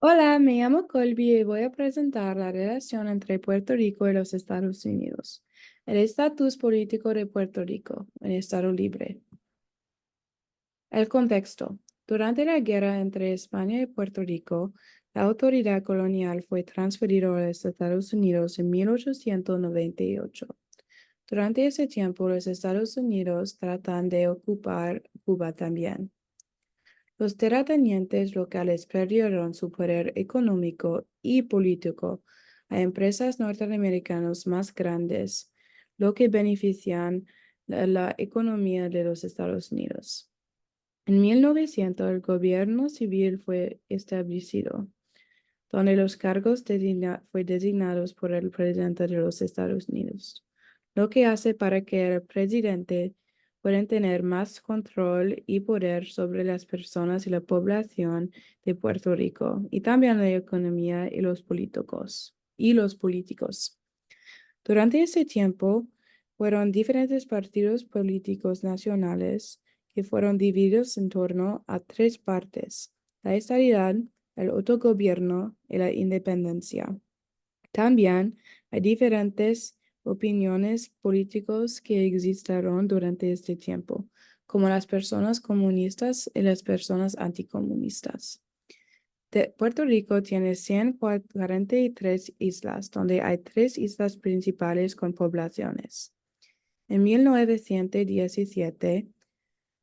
Hola, me llamo Colby y voy a presentar la relación entre Puerto Rico y los Estados Unidos. El estatus político de Puerto Rico, un estado libre. El contexto. Durante la guerra entre España y Puerto Rico, la autoridad colonial fue transferida a los Estados Unidos en 1898. Durante ese tiempo, los Estados Unidos tratan de ocupar Cuba también. Los terratenientes locales perdieron su poder económico y político a empresas norteamericanas más grandes, lo que benefician la economía de los Estados Unidos. En 1900, el gobierno civil fue establecido, donde los cargos fue designados por el presidente de los Estados Unidos, lo que hace para que el presidente pueda tener más control y poder sobre las personas y la población de Puerto Rico, y también la economía y los políticos. Durante ese tiempo, fueron diferentes partidos políticos nacionales que fueron divididos en torno a tres partes: la estadidad, el autogobierno y la independencia. También hay diferentes opiniones políticas que existieron durante este tiempo, como las personas comunistas y las personas anticomunistas. Puerto Rico tiene 143 islas, donde hay tres islas principales con poblaciones. En 1917,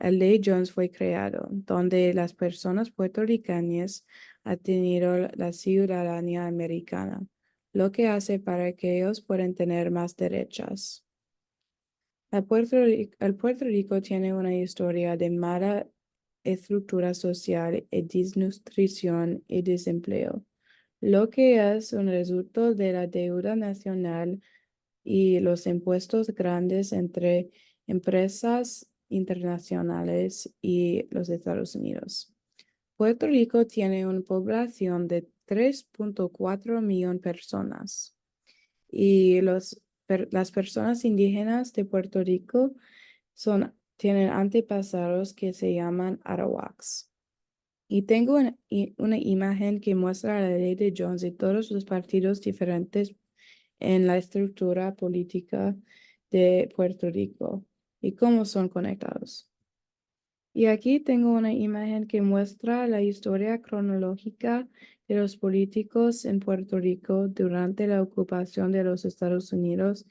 el Ley Jones fue creado, donde las personas puertorriqueñas han tenido la ciudadanía americana, lo que hace para que ellos puedan tener más derechos. El Puerto Rico tiene una historia de mala estructura social y desnutrición y desempleo, lo que es un resultado de la deuda nacional y los impuestos grandes entre empresas internacionales y los Estados Unidos. Puerto Rico tiene una población de 3.4 millones de personas y las personas indígenas de Puerto Rico tienen antepasados que se llaman Arawaks. Y tengo una imagen que muestra la ley de Jones y todos los partidos diferentes en la estructura política de Puerto Rico y cómo son conectados. Y aquí tengo una imagen que muestra la historia cronológica de los políticos en Puerto Rico durante la ocupación de los Estados Unidos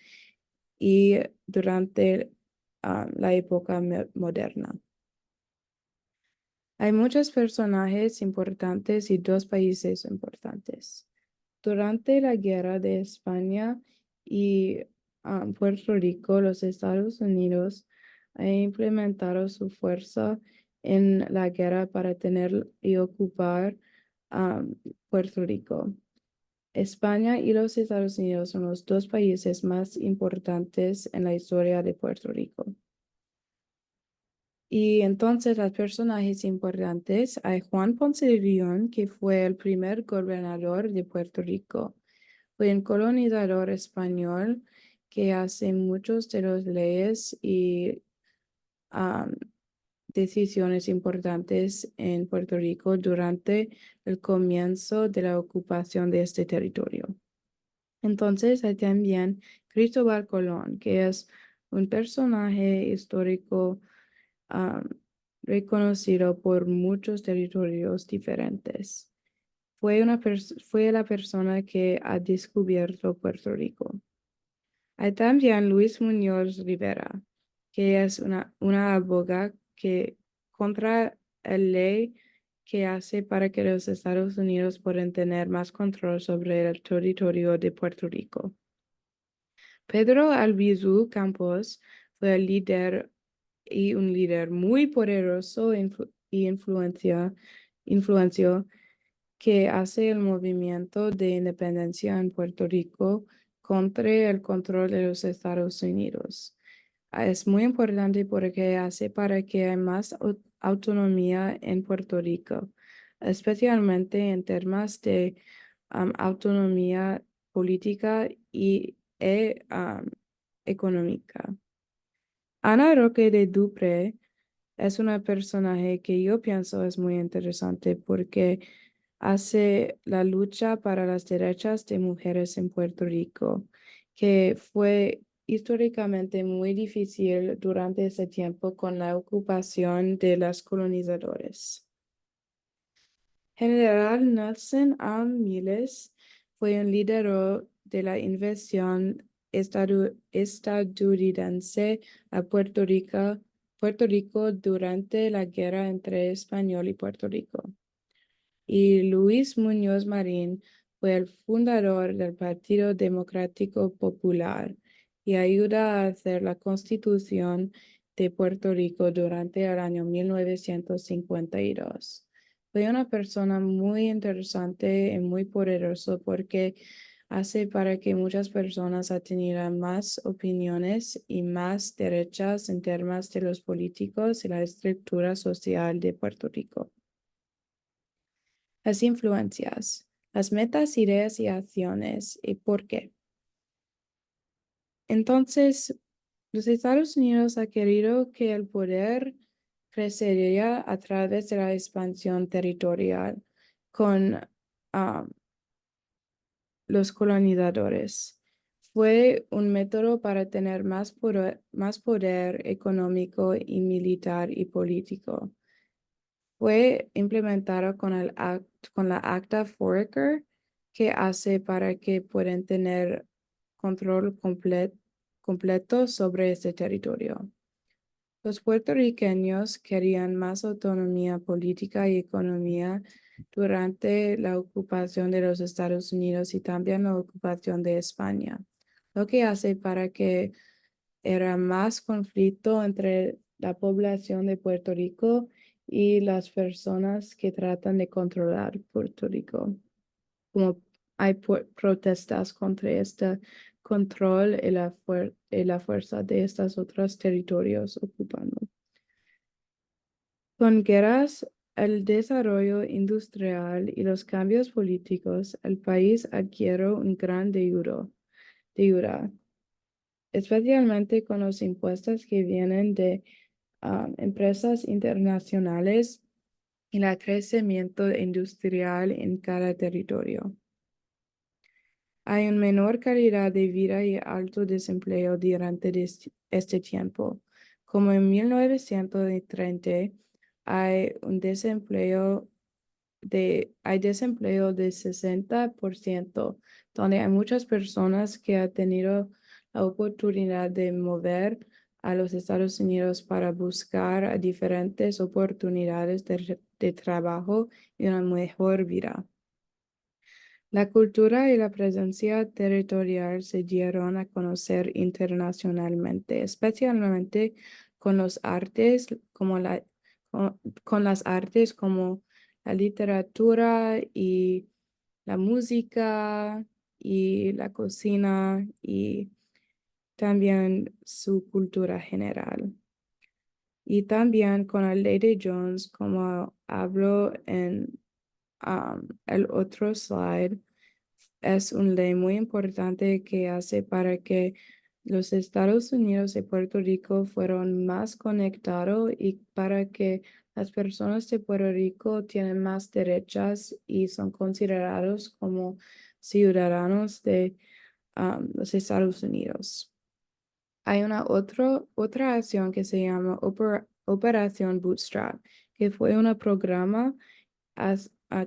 y durante la época moderna. Hay muchos personajes importantes y dos países importantes. Durante la guerra de España y Puerto Rico, los Estados Unidos han implementado su fuerza en la guerra para tener y ocupar Puerto Rico. España y los Estados Unidos son los dos países más importantes en la historia de Puerto Rico. Y entonces los personajes importantes, hay Juan Ponce de León, que fue el primer gobernador de Puerto Rico. Fue un colonizador español que hace muchas de las leyes y am, decisiones importantes en Puerto Rico durante el comienzo de la ocupación de este territorio. Entonces hay también Cristóbal Colón, que es un personaje histórico am, reconocido por muchos territorios diferentes. Fue la persona que ha descubierto Puerto Rico. Hay también Luis Muñoz Rivera, que es una abogada que contra la ley que hace para que los Estados Unidos puedan tener más control sobre el territorio de Puerto Rico. Pedro Albizu Campos fue el líder y un líder muy poderoso y influenció que hace el movimiento de independencia en Puerto Rico contra el control de los Estados Unidos. Es muy importante porque hace para que haya más autonomía en Puerto Rico, especialmente en temas de autonomía política y económica. Ana Roque de Dupré es una personaje que yo pienso es muy interesante porque hace la lucha para las derechos de mujeres en Puerto Rico, que fue históricamente muy difícil durante ese tiempo con la ocupación de los colonizadores. General Nelson A. Miles fue un líder de la invasión estadounidense a Puerto Rico durante la guerra entre Español y Puerto Rico. Y Luis Muñoz Marín fue el fundador del Partido Democrático Popular y ayuda a hacer la Constitución de Puerto Rico durante el año 1952. Fue una persona muy interesante y muy poderoso porque hace para que muchas personas tenido más opiniones y más derechos en términos de los políticos y la estructura social de Puerto Rico. Las influencias, las metas, ideas y acciones y por qué. Entonces, los Estados Unidos ha querido que el poder crecería a través de la expansión territorial con los colonizadores. Fue un método para tener más poder económico y militar y político. Fue implementado con la Acta Foraker, que hace para que puedan tener control completo sobre este territorio. Los puertorriqueños querían más autonomía política y economía durante la ocupación de los Estados Unidos y también la ocupación de España, lo que hace para que era más conflicto entre la población de Puerto Rico y las personas que tratan de controlar Puerto Rico. Como hay protestas contra este control y la fuerza de estos otros territorios ocupando. Con guerras, el desarrollo industrial y los cambios políticos, el país adquiere un gran deuda, especialmente con los impuestos que vienen de empresas internacionales y el crecimiento industrial en cada territorio. Hay una menor calidad de vida y alto desempleo durante este tiempo. Como en 1930, hay desempleo de 60%, donde hay muchas personas que han tenido la oportunidad de mover a los Estados Unidos para buscar diferentes oportunidades de trabajo y una mejor vida. La cultura y la presencia territorial se dieron a conocer internacionalmente, especialmente con los artes con las artes como la literatura y la música y la cocina y también su cultura general. Y también con la ley de Jones, como hablo en el otro slide, es una ley muy importante que hace para que los Estados Unidos y Puerto Rico fueran más conectados y para que las personas de Puerto Rico tienen más derechos y son considerados como ciudadanos de los Estados Unidos. Hay otra acción que se llama Operación Bootstrap, que fue un programa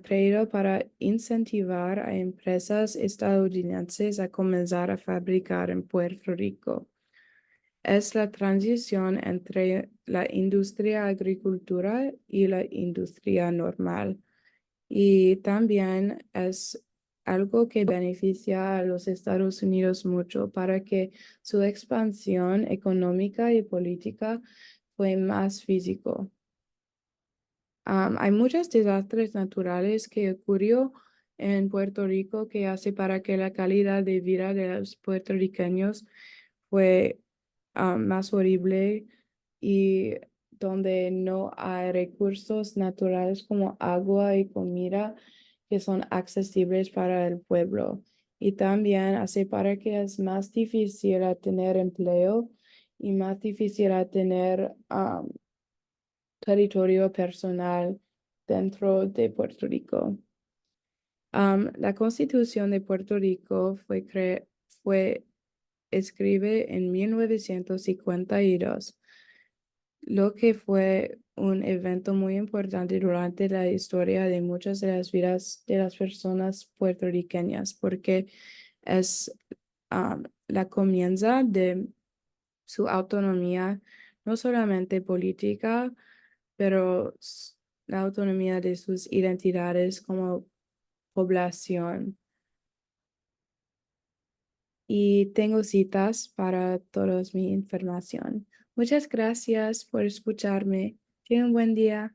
creado para incentivar a empresas estadounidenses a comenzar a fabricar en Puerto Rico. Es la transición entre la industria agricultura y la industria normal. Y también es algo que beneficia a los Estados Unidos mucho para que su expansión económica y política fue más físico. Hay muchos desastres naturales que ocurrió en Puerto Rico que hace para que la calidad de vida de los puertorriqueños fue más horrible y donde no hay recursos naturales como agua y comida que son accesibles para el pueblo. Y también hace para que es más difícil a tener empleo y más difícil a tener territorio personal dentro de Puerto Rico. La Constitución de Puerto Rico fue escribe en 1952, lo que fue un evento muy importante durante la historia de muchas de las vidas de las personas puertorriqueñas, porque es la comienza de su autonomía, no solamente política, pero la autonomía de sus identidades como población. Y tengo citas para toda mi información. Muchas gracias por escucharme. Tengan un buen día.